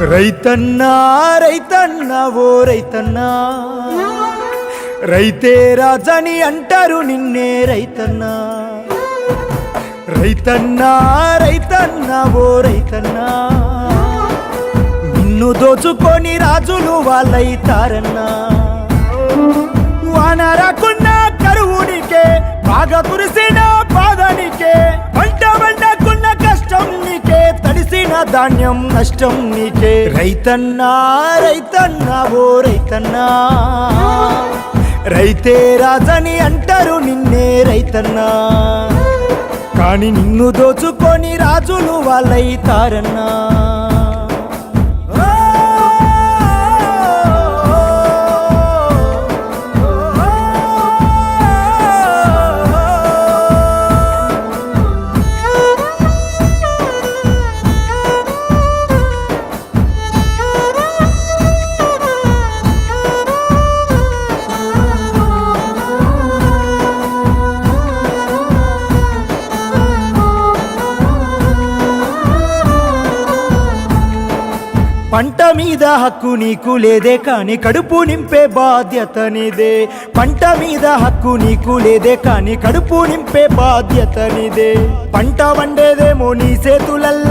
రైతన్నా రైతన్నా ఓ రైతన్నా, రైతే రాజని అంటారు నిన్నే రైతన్నా. రైతన్నా రైతన్నా ఓ రైతన్నా, నిన్ను దోచుకొని రాజులు వాళ్ళైతారన్నా. వాన రాకున్నా కరువునికే, బాగా కురిసిన బాధనికే, పంట పండకున్న కష్టం నీకే, తడిసిన ధాన్యం నష్టం నీకే. రైతన్నా రైతన్నా ఓ రైతన్నా, రైతే రాజని అంటారు నిన్నే రైతన్నా. కాని నిన్ను దోచుకొని రాజులు వాళ్ళైతారన్నా. పంట మీద హక్కు నీకు లేదే, కాని కడుపు నింపే బాధ్యత నీదే. పంట మీద హక్కు నీకు లేదే, కాని కడుపు నింపే బాధ్యత నీదే. పంట వండేదేమో నీ చేతులల్లా,